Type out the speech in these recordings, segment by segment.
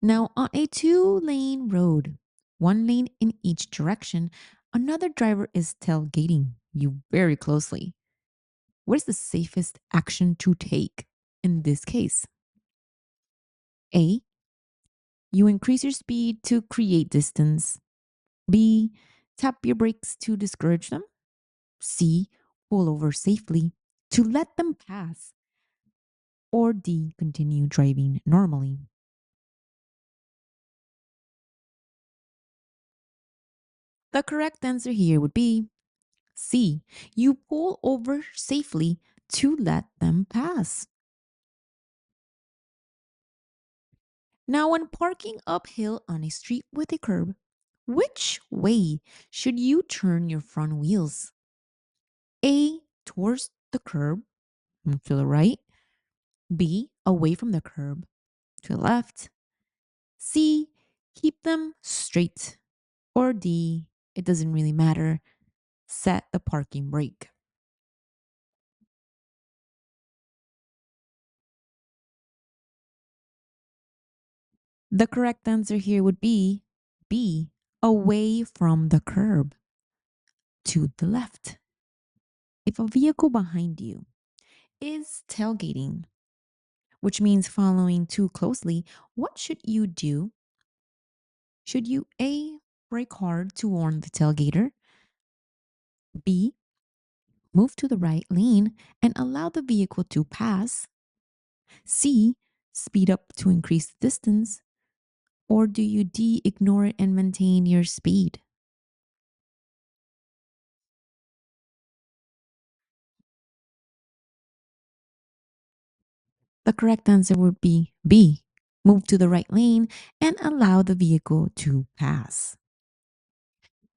Now, on a two-lane road, one lane in each direction, another driver is tailgating you very closely. What is the safest action to take in this case? A. You increase your speed to create distance. B. Tap your brakes to discourage them. C. Pull over safely to let them pass. Or D. Continue driving normally. The correct answer here would be C. You pull over safely to let them pass. Now, when parking uphill on a street with a curb, which way should you turn your front wheels? A. Towards the curb to the right. B. Away from the curb to the left. C. Keep them straight. Or D. It doesn't really matter. Set the parking brake. The correct answer here would be B. Away from the curb to the left. If a vehicle behind you is tailgating, which means following too closely, what should you do? Should you A. Brake hard to warn the tailgater? B. Move to the right lane and allow the vehicle to pass? C. Speed up to increase the distance? Or do you D. Ignore it and maintain your speed? The correct answer would be B. Move to the right lane and allow the vehicle to pass.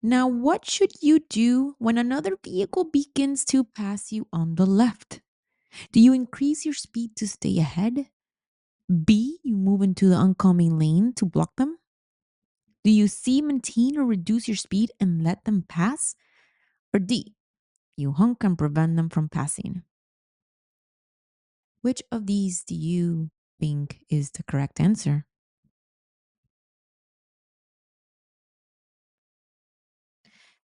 Now, what should you do when another vehicle begins to pass you on the left? Do you increase your speed to stay ahead? B. You move into the oncoming lane to block them? Do you C. Maintain or reduce your speed and let them pass? Or D. You honk and prevent them from passing? Which of these do you think is the correct answer?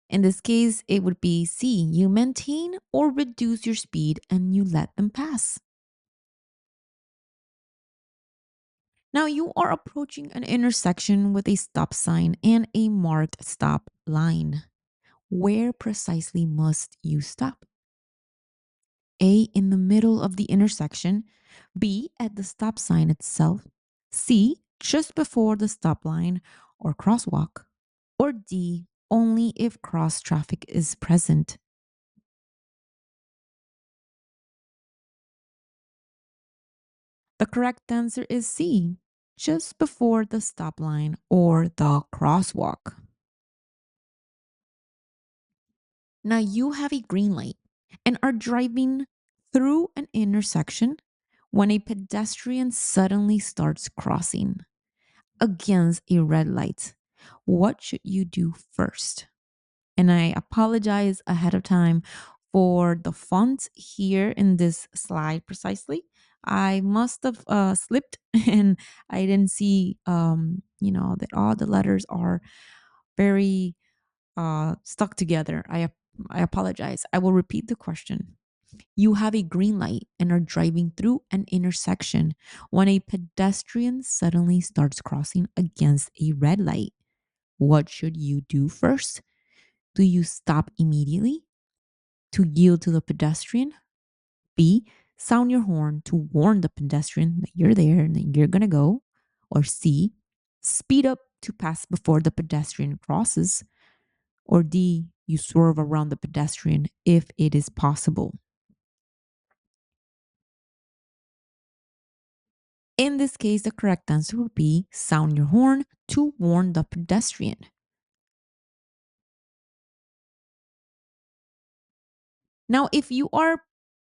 In this case, it would be C. You maintain or reduce your speed and you let them pass. Now you are approaching an intersection with a stop sign and a marked stop line. Where precisely must you stop? A. In the middle of the intersection. B. At the stop sign itself. C. Just before the stop line or crosswalk. Or D. Only if cross traffic is present. The correct answer is C. Just before the stop line or the crosswalk. Now you have a green light and are driving through an intersection when a pedestrian suddenly starts crossing against a red light. What should you do first? And I apologize ahead of time for the font here in this slide precisely. I must have slipped and I didn't see, that all the letters are very stuck together. I apologize. I will repeat the question. You have a green light and are driving through an intersection when a pedestrian suddenly starts crossing against a red light. What should you do first? Do you stop immediately to yield to the pedestrian? B. Sound your horn to warn the pedestrian that you're there and that you're going to go? Or C. Speed up to pass before the pedestrian crosses? Or D. You swerve around the pedestrian if it is possible? In this case, the correct answer would be sound your horn to warn the pedestrian. Now, if you are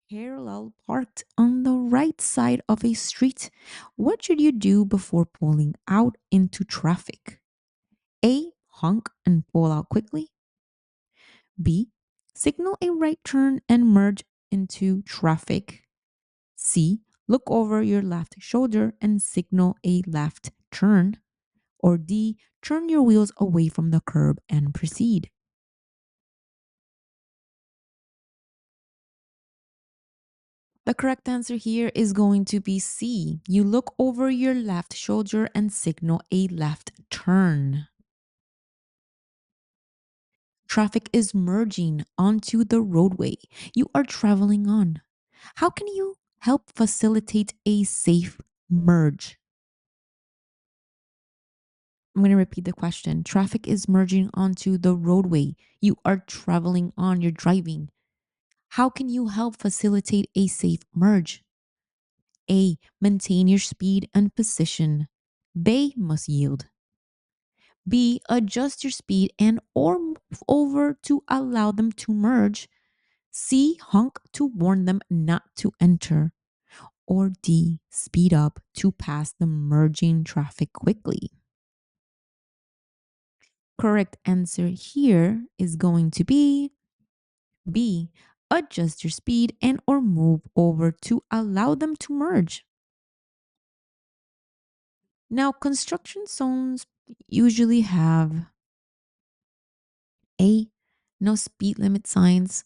parallel parked on the right side of a street, what should you do before pulling out into traffic? A. Honk and pull out quickly. B. Signal a right turn and merge into traffic. C. Look over your left shoulder and signal a left turn. Or D, turn your wheels away from the curb and proceed. The correct answer here is going to be C. You look over your left shoulder and signal a left turn. Traffic is merging onto the roadway you are traveling on. How can you help facilitate a safe merge? I'm going to repeat the question. Traffic is merging onto the roadway you are traveling on, you're driving. How can you help facilitate a safe merge? A. Maintain your speed and position. They must yield. B. Adjust your speed and or move over to allow them to merge. C. Honk to warn them not to enter. Or D. Speed up to pass the merging traffic quickly. Correct answer here is going to be B. Adjust your speed and or move over to allow them to merge. Now, construction zones usually have A. No speed limit signs.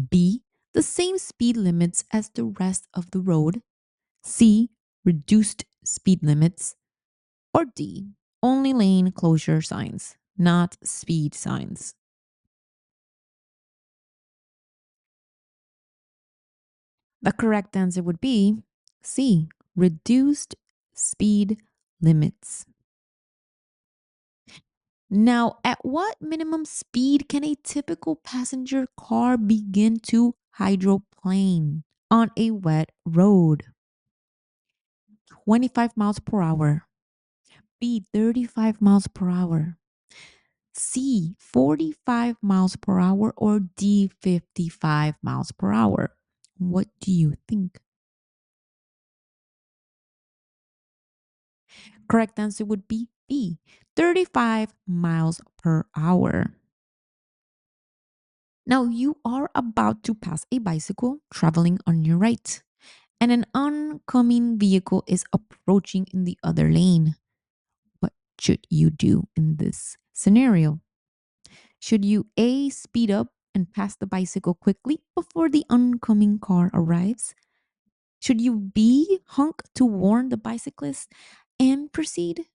B. The same speed limits as the rest of the road. C. Reduced speed limits. Or D. Only lane closure signs, not speed signs. The correct answer would be C. Reduced speed limits. Now, at what minimum speed can a typical passenger car begin to hydroplane on a wet road? 25 miles per hour. B, 35 miles per hour. C, 45 miles per hour. Or D, 55 miles per hour. What do you think? Correct answer would be B, 35 miles per hour. Now you are about to pass a bicycle traveling on your right, and an oncoming vehicle is approaching in the other lane. What should you do in this scenario? Should you A, speed up and pass the bicycle quickly before the oncoming car arrives? Should you B, honk to warn the bicyclist and proceed?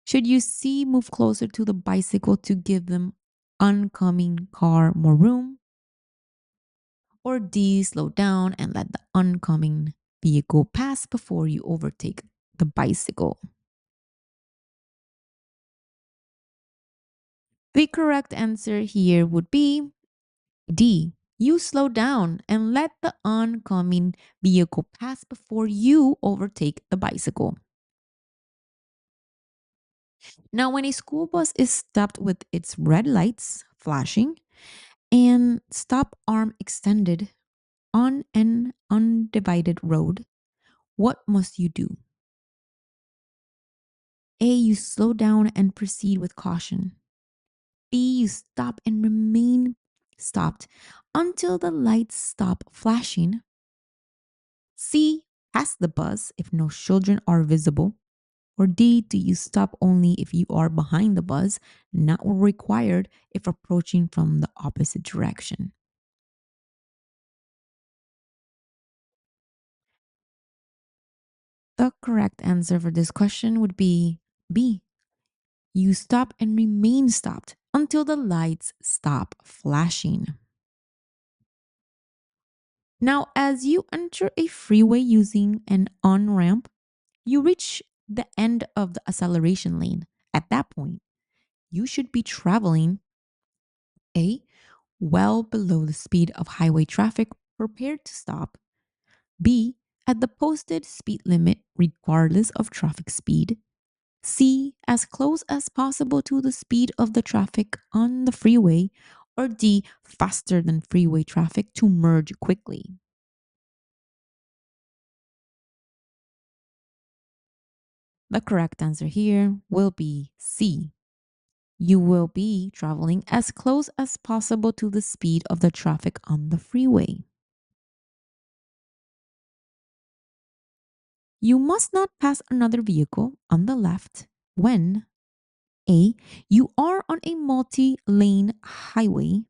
Should you C, move closer to the bicycle to give them oncoming car more room? Or D, slow down and let the oncoming vehicle pass before you overtake the bicycle? The correct answer here would be D. You slow down and let the oncoming vehicle pass before you overtake the bicycle. Now, when a school bus is stopped with its red lights flashing and stop arm extended on an undivided road, what must you do? A. You slow down and proceed with caution. B. You stop and remain stopped until the lights stop flashing. C. Pass the bus if no children are visible. Or D. Do you stop only if you are behind the bus, not required if approaching from the opposite direction? The correct answer for this question would be B. You stop and remain stopped until the lights stop flashing. Now, as you enter a freeway using an on ramp, you reach the end of the acceleration lane. At that point, you should be traveling A, well below the speed of highway traffic, prepared to stop. B, at the posted speed limit, regardless of traffic speed. C, as close as possible to the speed of the traffic on the freeway. Or D, faster than freeway traffic to merge quickly. The correct answer here will be C. You will be traveling as close as possible to the speed of the traffic on the freeway. You must not pass another vehicle on the left when A, you are on a multi lane highway,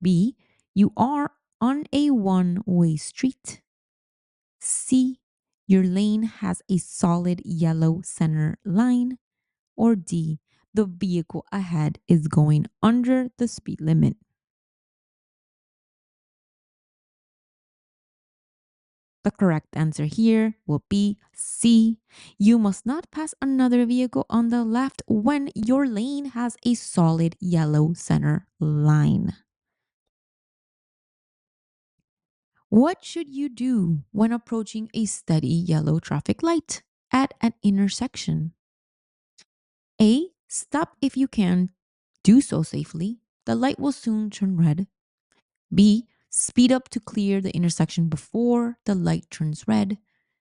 B, you are on a one way street, C, your lane has a solid yellow center line, or D, the vehicle ahead is going under the speed limit. The correct answer here will be C. You must not pass another vehicle on the left when your lane has a solid yellow center line. What should you do when approaching a steady yellow traffic light at an intersection? A. Stop if you can. Do so safely. The light will soon turn red. B. Speed up to clear the intersection before the light turns red.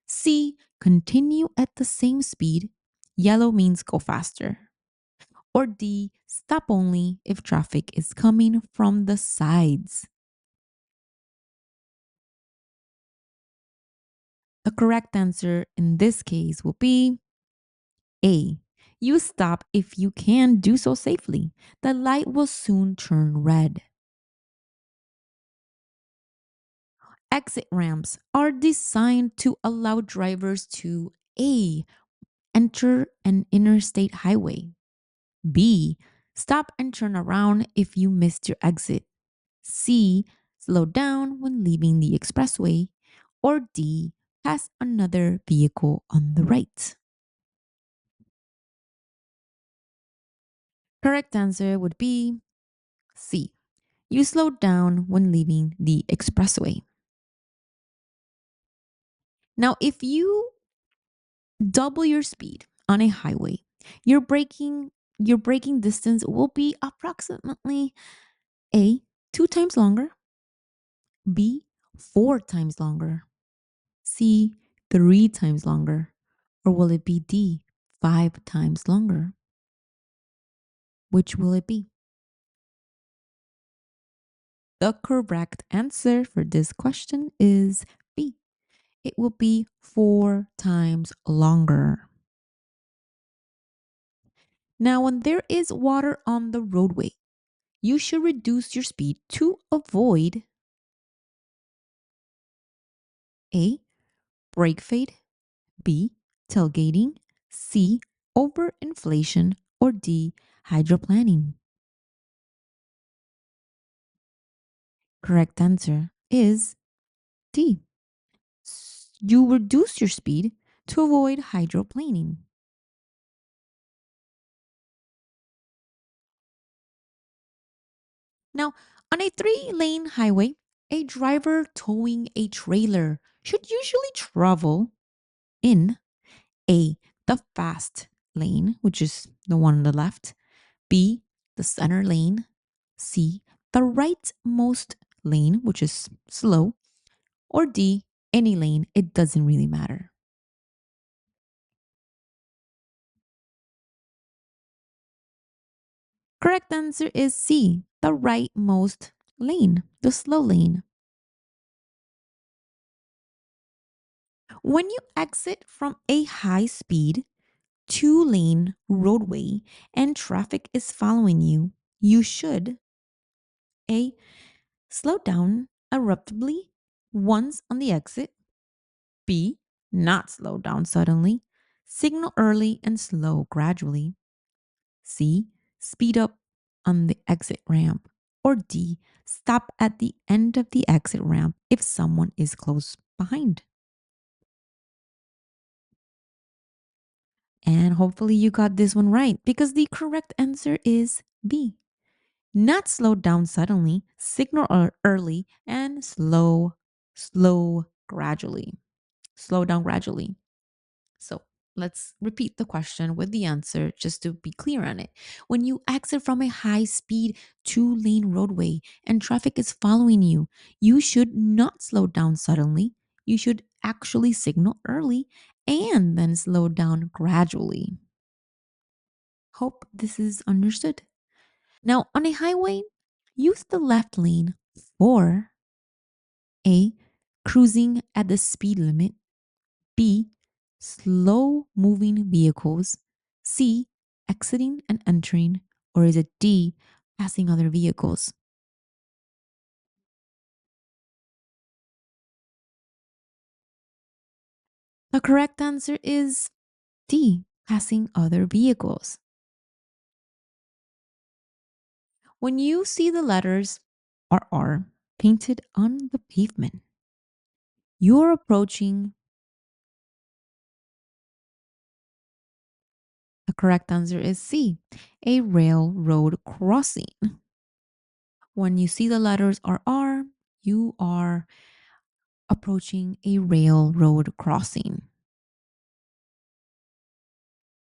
C. Continue at the same speed. Yellow means go faster. Or D. Stop only if traffic is coming from the sides. The correct answer in this case will be A. You stop if you can do so safely. The light will soon turn red. Exit ramps are designed to allow drivers to A. Enter an interstate highway. B. Stop and turn around if you missed your exit. C. Slow down when leaving the expressway. Or D. Pass another vehicle on the right. Correct answer would be C. You slow down when leaving the expressway. Now, if you double your speed on a highway, your braking distance will be approximately A, 2 times longer, B, 4 times longer, C, 3 times longer, or will it be D, 5 times longer? Which will it be? The correct answer for this question is B. It will be 4 times longer. Now, when there is water on the roadway, you should reduce your speed to avoid A. Brake fade, B. Tailgating, C. Overinflation, or D. Hydroplaning. Correct answer is D. You reduce your speed to avoid hydroplaning. Now, on a 3 lane highway, a driver towing a trailer should usually travel in A, the fast lane, which is the one on the left, B, the center lane, C, the rightmost lane, which is slow, or D, any lane. It doesn't really matter. Correct answer is C, the rightmost lane, the slow lane. When you exit from a high speed 2 lane roadway and traffic is following you, you should A. Slow down abruptly once on the exit. B. Not slow down suddenly. Signal early and slow gradually. C. Speed up on the exit ramp. Or D. Stop at the end of the exit ramp if someone is close behind. And hopefully you got this one right because the correct answer is B. Not slow down suddenly, signal early, and slow gradually. Slow down gradually. So let's repeat the question with the answer just to be clear on it. When you exit from a high speed 2 lane roadway and traffic is following you, you should not slow down suddenly. You should actually signal early and then slow down gradually. Hope this is understood. Now, on a highway, use the left lane for A. Cruising at the speed limit, B. Slow moving vehicles, C, exiting and entering? Or is it D, passing other vehicles? The correct answer is D, passing other vehicles. When you see the letters RR painted on the pavement, you're approaching. The correct answer is C, a railroad crossing. When you see the letters RR, you are approaching a railroad crossing.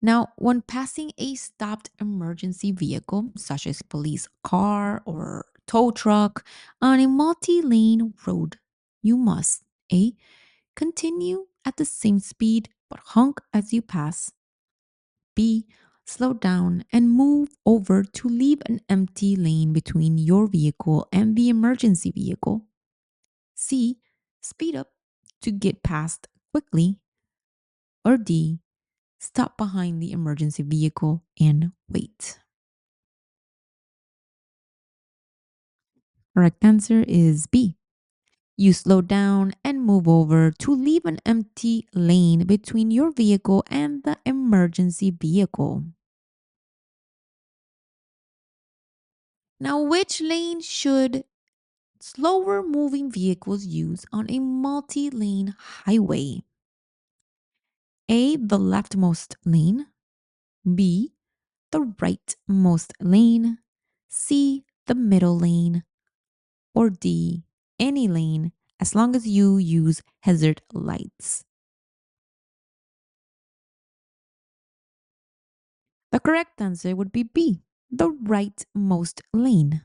Now, when passing a stopped emergency vehicle, such as police car or tow truck, on a multi-lane road, you must A. Continue at the same speed but honk as you pass. B. Slow down and move over to leave an empty lane between your vehicle and the emergency vehicle. C. Speed up to get past quickly. Or D. Stop behind the emergency vehicle and wait. Correct answer is B. You slow down and move over to leave an empty lane between your vehicle and the emergency vehicle. Now, which lane should slower moving vehicles use on a multi lane highway? A, the leftmost lane. B, the rightmost lane. C, the middle lane. Or D, any lane as long as you use hazard lights. The correct answer would be B, the rightmost lane.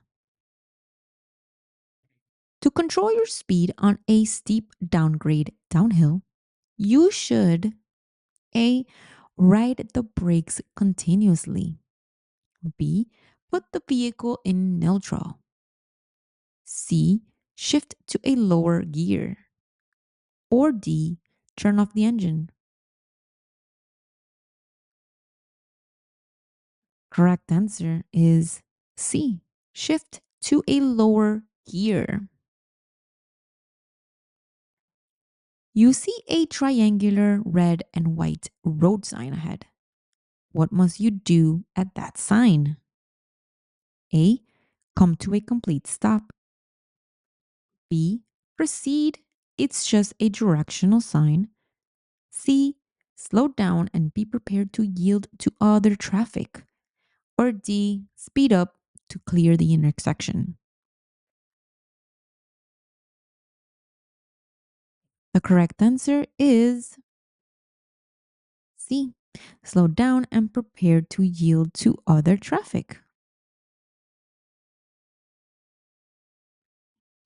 To control your speed on a steep downgrade downhill, you should A. Ride the brakes continuously. B. Put the vehicle in neutral. C. Shift to a lower gear. Or D. Turn off the engine. Correct answer is C. Shift to a lower gear. You see a triangular red and white road sign ahead. What must you do at that sign? A. Come to a complete stop. B. Proceed. It's just a directional sign. C. Slow down and be prepared to yield to other traffic. Or D. Speed up to clear the intersection. The correct answer is C. Slow down and prepare to yield to other traffic.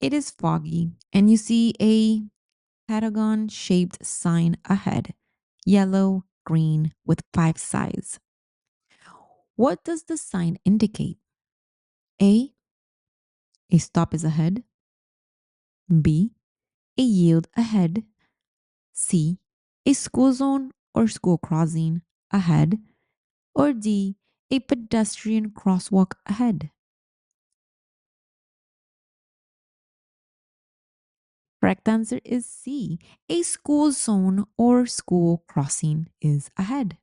It is foggy and you see a pentagon shaped sign ahead, yellow, green, with 5 sides. What does the sign indicate? A. A stop is ahead. B. A yield ahead. C. A school zone or school crossing ahead. Or D. A pedestrian crosswalk ahead. Correct answer is C. A school zone or school crossing is ahead.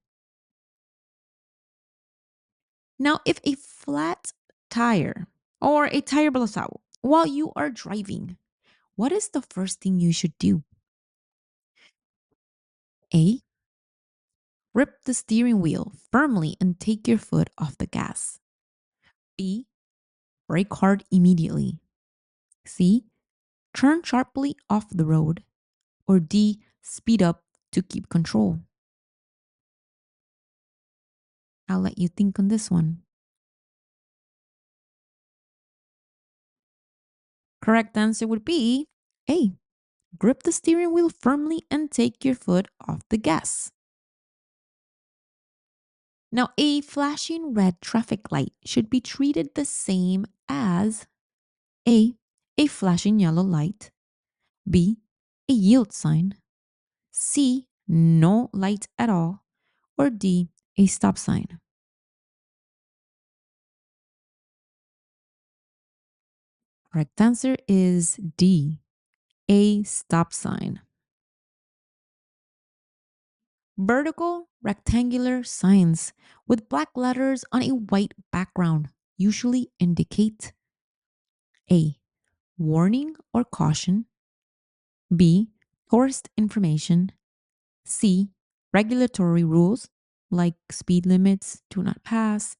Now, if a flat tire or a tire blows out while you are driving, what is the first thing you should do? A. Grip the steering wheel firmly and take your foot off the gas. B. Brake hard immediately. C. Turn sharply off the road. Or D. Speed up to keep control. I'll let you think on this one. Correct answer would be A. Grip the steering wheel firmly and take your foot off the gas. Now, a flashing red traffic light should be treated the same as A. A flashing yellow light. B. A yield sign. C. No light at all. Or D. A stop sign. Correct answer is D, a stop sign. Vertical rectangular signs with black letters on a white background usually indicate A, warning or caution, B, tourist information, C, regulatory rules like speed limits, do not pass,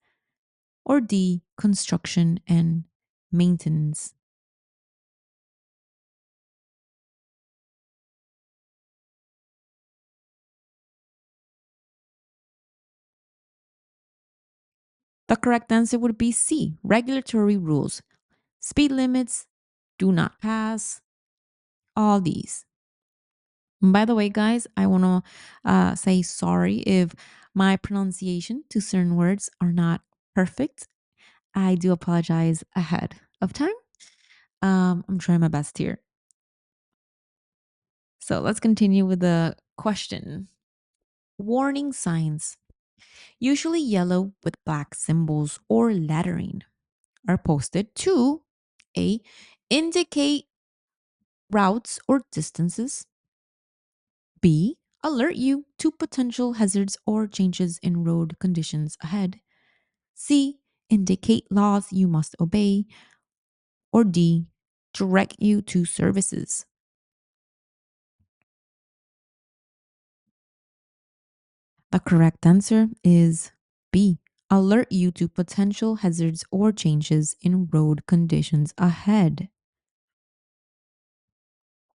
or D, construction and maintenance. The correct answer would be C, regulatory rules, speed limits, do not pass, all these. By the way, guys, I want to say sorry if my pronunciation to certain words are not perfect. I do apologize ahead of time. I'm trying my best here. So let's continue with the question. Warning signs, usually yellow with black symbols or lettering, are posted to A, indicate routes or distances, B, alert you to potential hazards or changes in road conditions ahead, C, indicate laws you must obey, or D, direct you to services. The correct answer is B, alert you to potential hazards or changes in road conditions ahead.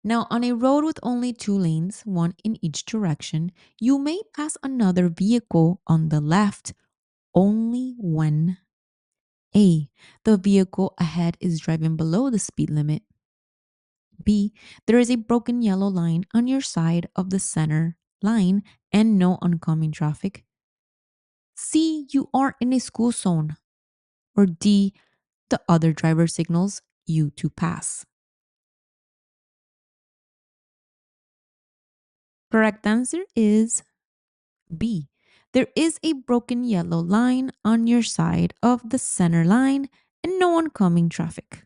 Now, on a road with only two lanes, one in each direction, you may pass another vehicle on the left only when A, the vehicle ahead is driving below the speed limit. B, there is a broken yellow line on your side of the center line and no oncoming traffic. C, you are in a school zone. Or D, the other driver signals you to pass. Correct answer is B. There is a broken yellow line on your side of the center line and no oncoming traffic.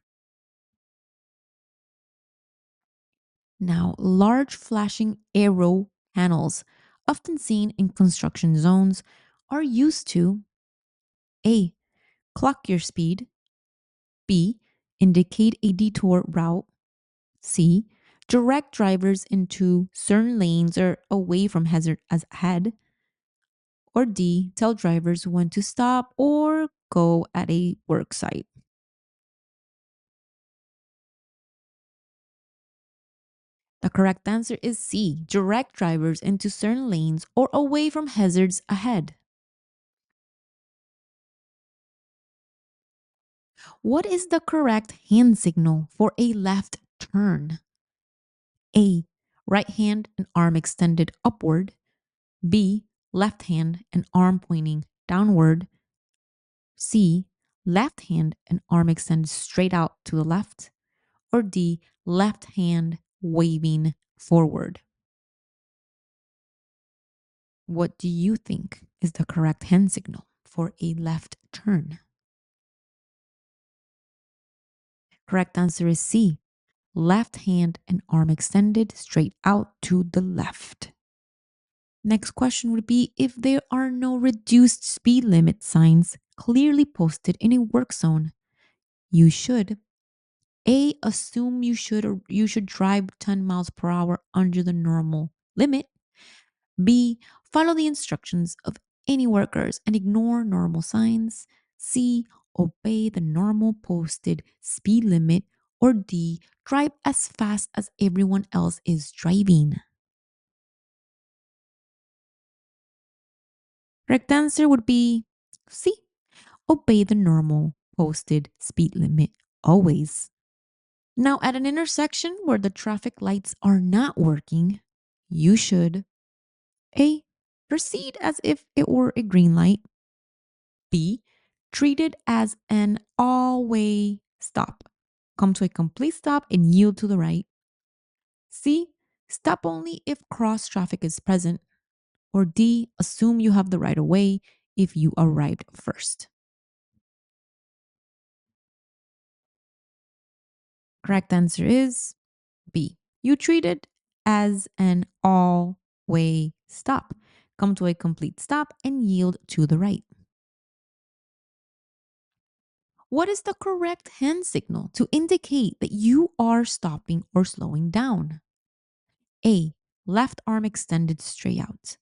Now, large flashing arrow panels, often seen in construction zones, are used to A, clock your speed, B, indicate a detour route, C, direct drivers into certain lanes or away from hazard as ahead, or D, tell drivers when to stop or go at a work site. The correct answer is C, direct drivers into certain lanes or away from hazards ahead. What is the correct hand signal for a left turn? A, right hand and arm extended upward. B, left hand and arm pointing downward. C, left hand and arm extended straight out to the left. Or D, left hand waving forward. What do you think is the correct hand signal for a left turn? Correct answer is C, left hand and arm extended straight out to the left. Next question would be if there are no reduced speed limit signs clearly posted in a work zone, you should A, assume you should drive 10 miles per hour under the normal limit. B, follow the instructions of any workers and ignore normal signs. C, obey the normal posted speed limit. Or D, drive as fast as everyone else is driving. Correct answer would be C, obey the normal posted speed limit always. Now, at an intersection where the traffic lights are not working, you should A, proceed as if it were a green light. B, treat it as an all-way stop. Come to a complete stop and yield to the right. C, stop only if cross traffic is present. Or D, assume you have the right of way if you arrived first? Correct answer is B. You treat it as an all way stop. Come to a complete stop and yield to the right. What is the correct hand signal to indicate that you are stopping or slowing down? A. Left arm extended straight out.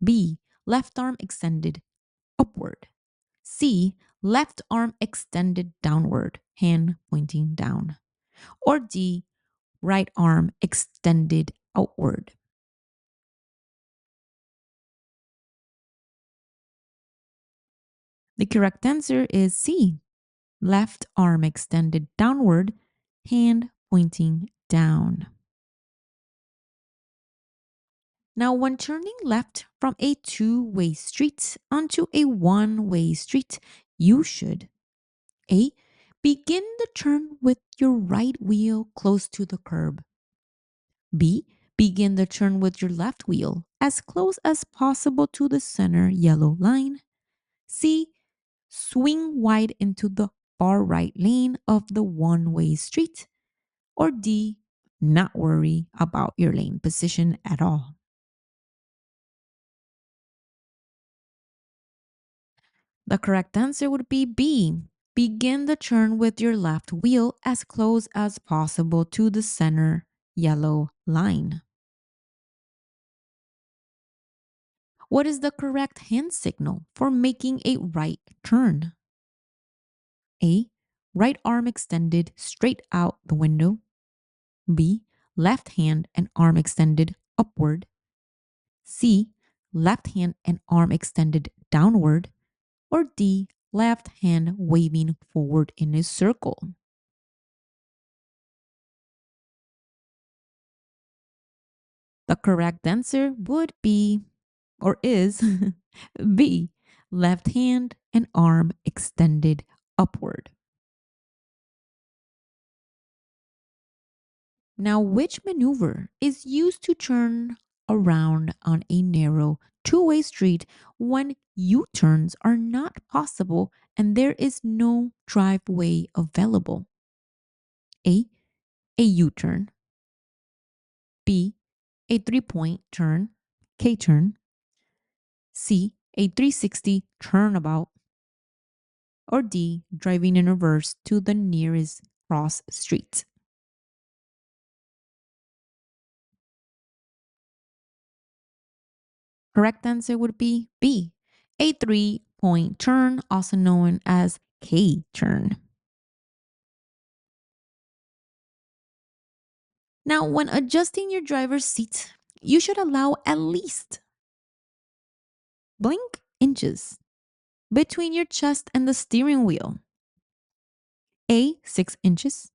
B. Left arm extended upward. C. Left arm extended downward, hand pointing down. Or D. Right arm extended outward. The correct answer is C. Left arm extended downward, hand pointing down. Now, when turning left from a two-way street onto a one-way street, you should A. Begin the turn with your right wheel close to the curb. B. Begin the turn with your left wheel as close as possible to the center yellow line. C. Swing wide into the far right lane of the one-way street. Or D. Not worry about your lane position at all. The correct answer would be B. Begin the turn with your left wheel as close as possible to the center yellow line. What is the correct hand signal for making a right turn? A. Right arm extended straight out the window. B. Left hand and arm extended upward. C. Left hand and arm extended downward. Or D. Left hand waving forward in a circle. The correct answer would be, or is, B. Left hand and arm extended upward. Now, which maneuver is used to turn around on a narrow two-way street when U-turns are not possible and there is no driveway available? A. A U-turn. B. A three-point turn, K-turn. C. A 360 turnabout. Or D. Driving in reverse to the nearest cross street. Correct answer would be B. A three-point turn, also known as K-turn. Now, when adjusting your driver's seat, you should allow at least blink inches between your chest and the steering wheel. A, 6 inches.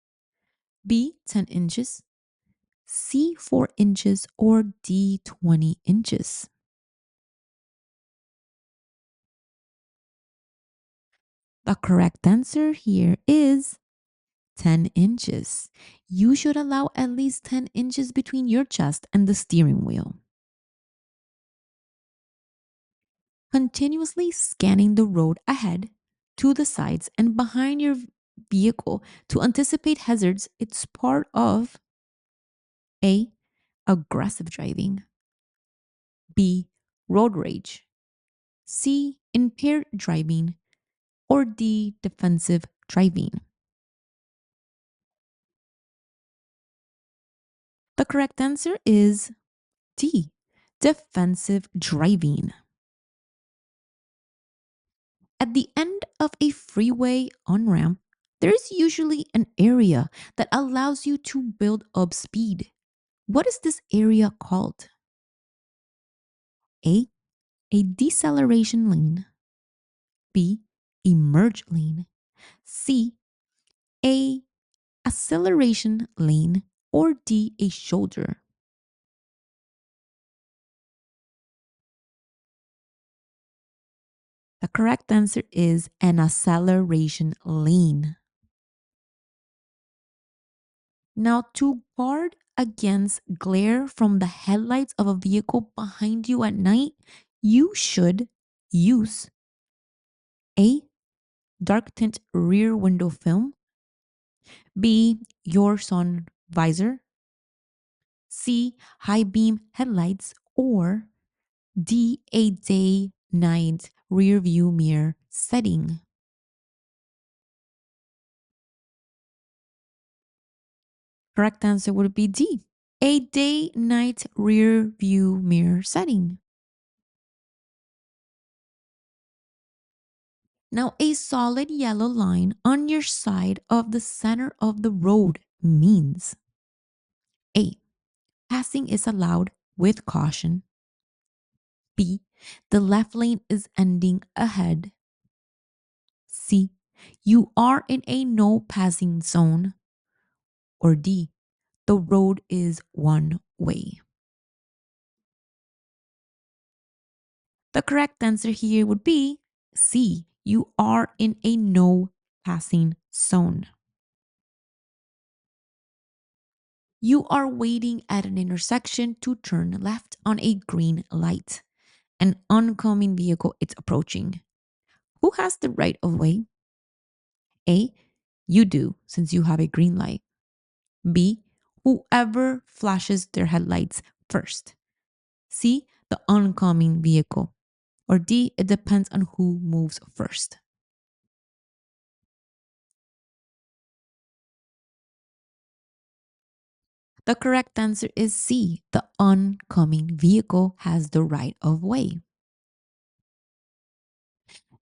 B, 10 inches. C, 4 inches. Or D, 20 inches. The correct answer here is 10 inches. You should allow at least 10 inches between your chest and the steering wheel. Continuously scanning the road ahead, to the sides, and behind your vehicle to anticipate hazards, it's part of A. Aggressive driving. B. Road rage. C. Impaired driving. Or D. Defensive driving. The correct answer is D. Defensive driving. At the end of a freeway on ramp, there is usually an area that allows you to build up speed. What is this area called? A. A deceleration lane. B. A merge lane. C. A acceleration lane. Or D. A shoulder. The correct answer is an acceleration lane. Now, to guard against glare from the headlights of a vehicle behind you at night, you should use A. Dark tint rear window film, B. Your sun visor, C. High beam headlights, or D. A day night rear view mirror setting. Correct answer would be D. A day night rear view mirror setting. Now, a solid yellow line on your side of the center of the road means A. Passing is allowed with caution. B. The left lane is ending ahead. C. You are in a no passing zone. Or D. The road is one way. The correct answer here would be C. You are in a no passing zone. You are waiting at an intersection to turn left on a green light. An oncoming vehicle is approaching. Who has the right of way? A. You do, since you have a green light. B. Whoever flashes their headlights first. C. The oncoming vehicle. Or D. It depends on who moves first. The correct answer is C. The oncoming vehicle has the right of way.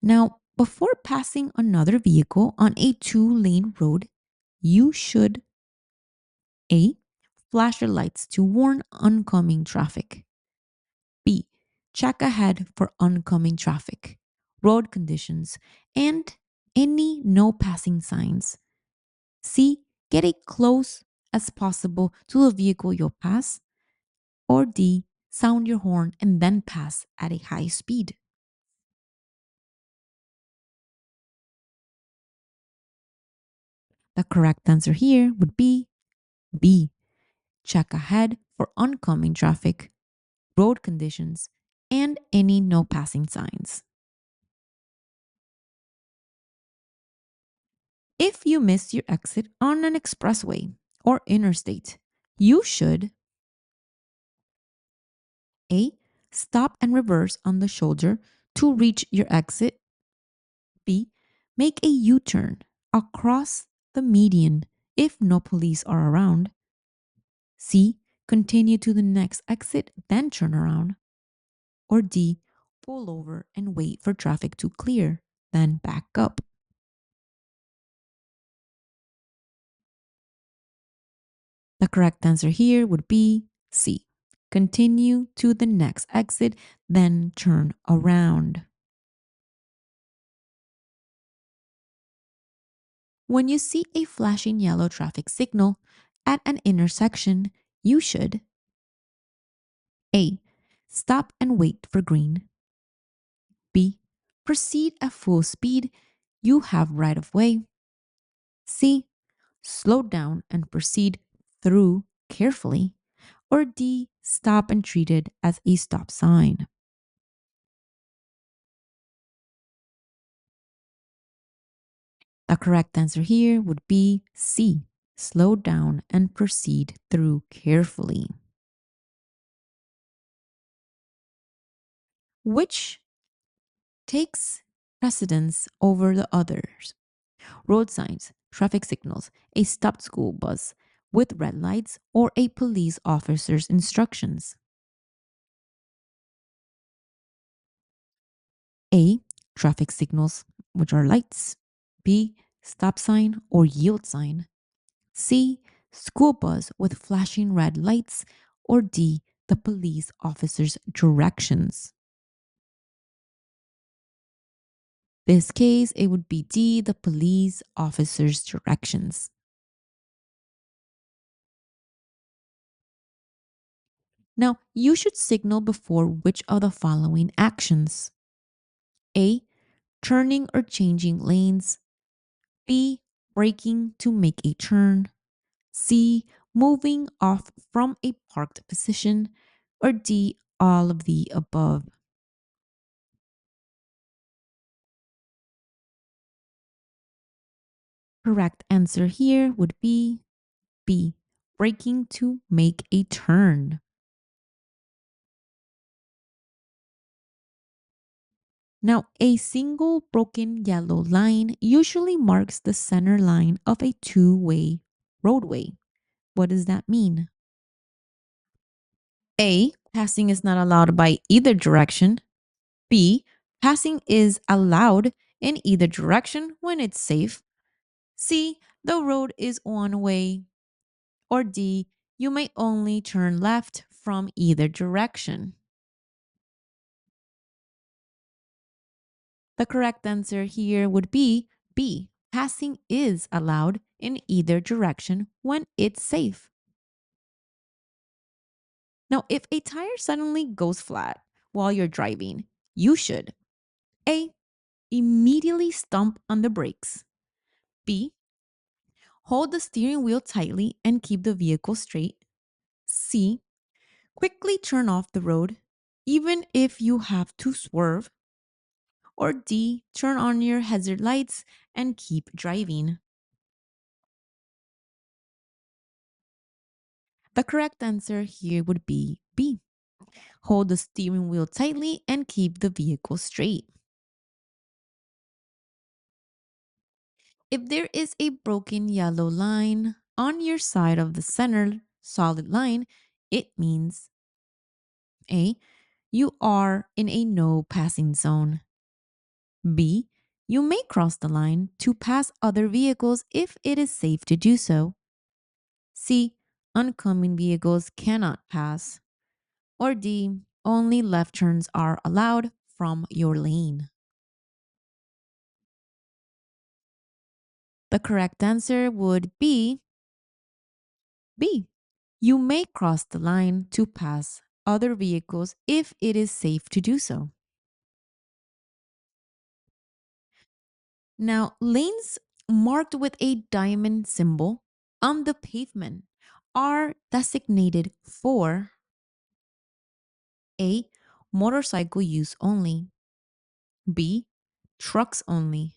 Now, before passing another vehicle on a two-lane road, you should A. Flash your lights to warn oncoming traffic. B. Check ahead for oncoming traffic, road conditions, and any no passing signs. C. Get as close as possible to the vehicle you'll pass. Or D. Sound your horn and then pass at a high speed. The correct answer here would be B. Check ahead for oncoming traffic, road conditions, and any no passing signs. If you miss your exit on an expressway or interstate, you should A. Stop and reverse on the shoulder to reach your exit. B. Make a U turn across the median if no police are around. C. Continue to the next exit, then turn around. Or D. Pull over and wait for traffic to clear, then back up. The correct answer here would be C. Continue to the next exit, then turn around. When you see a flashing yellow traffic signal at an intersection, you should A. Stop and wait for green. B. Proceed at full speed. You have right of way. C. Slow down and proceed through carefully. Or D. Stop and treat it as a stop sign. The correct answer here would be C. Slow down and proceed through carefully. Which takes precedence over the others? Road signs, traffic signals, a stopped school bus with red lights, or a police officer's instructions? A. Traffic signals, which are lights. B. Stop sign or yield sign. C. School bus with flashing red lights. Or D. The police officer's directions. This case, it would be D. The police officer's directions. Now, you should signal before which of the following actions? A. Turning or changing lanes. B. Braking to make a turn. C. Moving off from a parked position. Or D. All of the above. Correct answer here would be B. Braking to make a turn. Now, a single broken yellow line usually marks the center line of a two-way roadway. What does that mean? A. Passing is not allowed by either direction. B. Passing is allowed in either direction when it's safe. C. The road is one way. Or D. You may only turn left from either direction. The correct answer here would be B. Passing is allowed in either direction when it's safe. Now, if a tire suddenly goes flat while you're driving, you should A. Immediately stomp on the brakes. B. Hold the steering wheel tightly and keep the vehicle straight. C. Quickly turn off the road, even if you have to swerve. Or D. Turn on your hazard lights and keep driving. The correct answer here would be B. Hold the steering wheel tightly and keep the vehicle straight. If there is a broken yellow line on your side of the center solid line, it means A. You are in a no passing zone. B. You may cross the line to pass other vehicles if it is safe to do so. C. Oncoming vehicles cannot pass. Or D. Only left turns are allowed from your lane. The correct answer would be B. You may cross the line to pass other vehicles if it is safe to do so. Now, lanes marked with a diamond symbol on the pavement are designated for A. Motorcycle use only. B. Trucks only.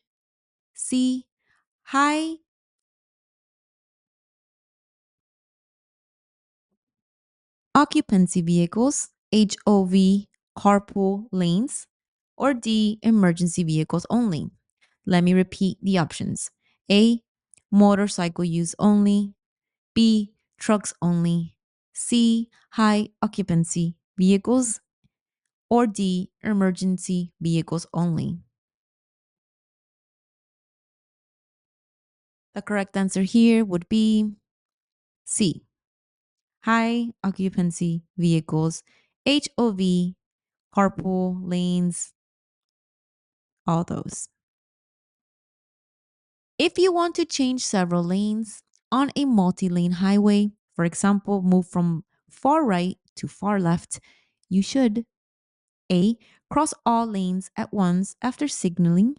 C. High occupancy vehicles, HOV, carpool lanes. Or D. Emergency vehicles only. Let me repeat the options. A. Motorcycle use only. B. Trucks only. C. High occupancy vehicles. Or D. Emergency vehicles only. The correct answer here would be C. High occupancy vehicles, HOV, carpool lanes, all those. If you want to change several lanes on a multi lane highway, for example, move from far right to far left, you should A. Cross all lanes at once after signaling.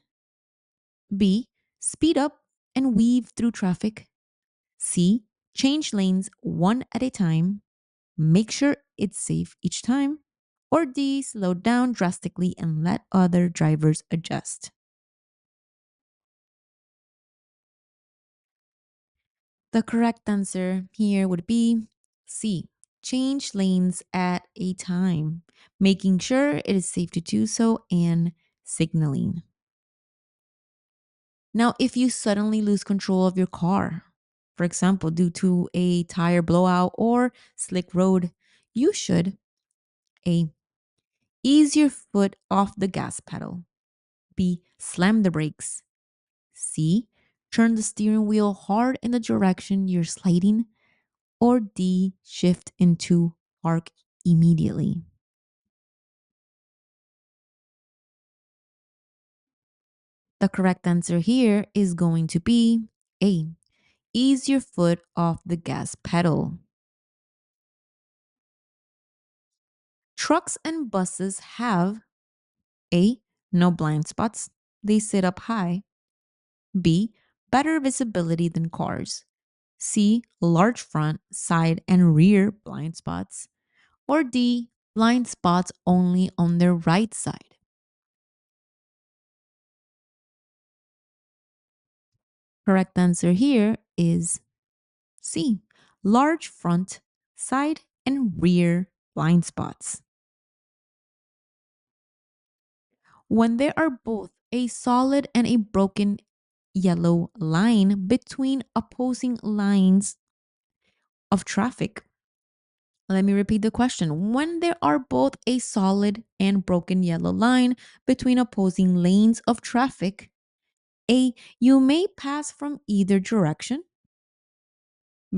B. Speed up and weave through traffic. C. Change lanes one at a time. Make sure it's safe each time. Or D. Slow down drastically and let other drivers adjust. The correct answer here would be C. Change lanes at a time, making sure it is safe to do so and signaling. Now, if you suddenly lose control of your car, for example, due to a tire blowout or slick road, you should A. Ease your foot off the gas pedal. B. Slam the brakes. C. Turn the steering wheel hard in the direction you're sliding. Or D. Shift into park immediately. The correct answer here is going to be A. Ease your foot off the gas pedal. Trucks and buses have A. No blind spots. They sit up high. B. Better visibility than cars. C. Large front, side, and rear blind spots. Or D. Blind spots only on their right side. Correct answer here is C. Large front, side, and rear blind spots. When there are both a solid and a broken yellow line between opposing lines of traffic. Let me repeat the question. When there are both a solid and broken yellow line between opposing lanes of traffic, A. You may pass from either direction.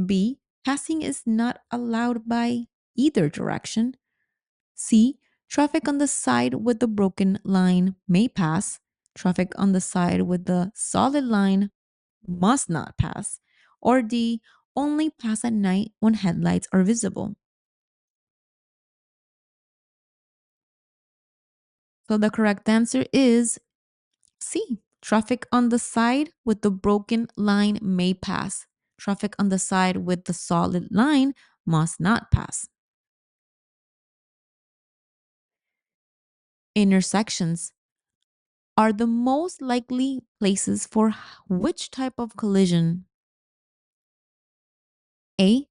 B. Passing is not allowed by either direction. C. Traffic on the side with the broken line may pass. Traffic on the side with the solid line must not pass. Or D. Only pass at night when headlights are visible. So the correct answer is C. Traffic on the side with the broken line may pass. Traffic on the side with the solid line must not pass. Intersections are the most likely places for which type of collision? A.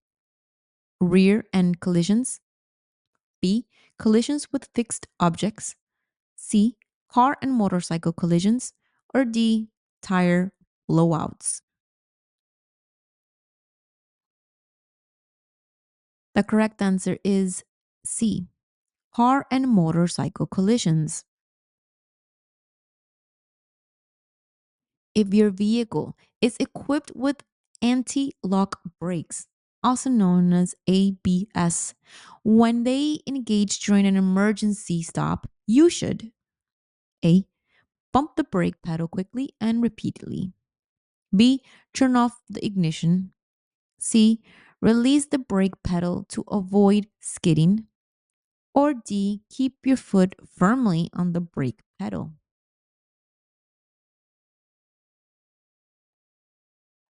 Rear end collisions. B. Collisions with fixed objects. C. Car and motorcycle collisions. Or D. Tire blowouts. The correct answer is C. Car and motorcycle collisions. If your vehicle is equipped with anti-lock brakes, also known as ABS, when they engage during an emergency stop, you should A. Bump the brake pedal quickly and repeatedly. B. Turn off the ignition. C. Release the brake pedal to avoid skidding. Or D. Keep your foot firmly on the brake pedal.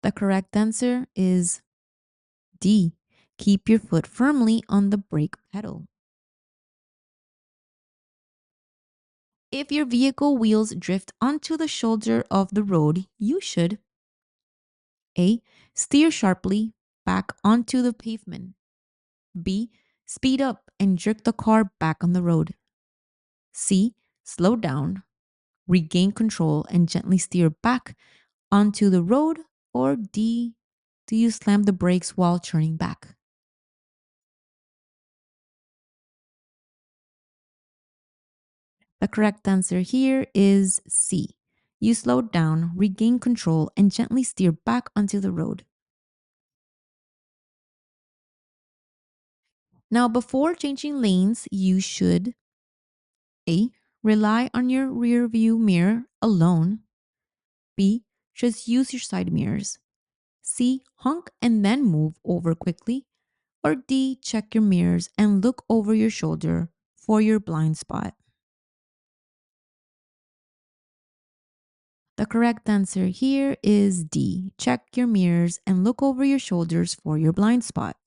The correct answer is D. Keep your foot firmly on the brake pedal. If your vehicle wheels drift onto the shoulder of the road, you should A. Steer sharply back onto the pavement. B. Speed up and jerk the car back on the road. C. Slow down, regain control, and gently steer back onto the road. Or D. Do you slam the brakes while turning back? The correct answer here is C. You slow down, regain control, and gently steer back onto the road. Now, before changing lanes, you should A. Rely on your rear view mirror alone. B. Just use your side mirrors. C. Honk and then move over quickly. Or D. Check your mirrors and look over your shoulder for your blind spot. The correct answer here is D. Check your mirrors and look over your shoulders for your blind spot.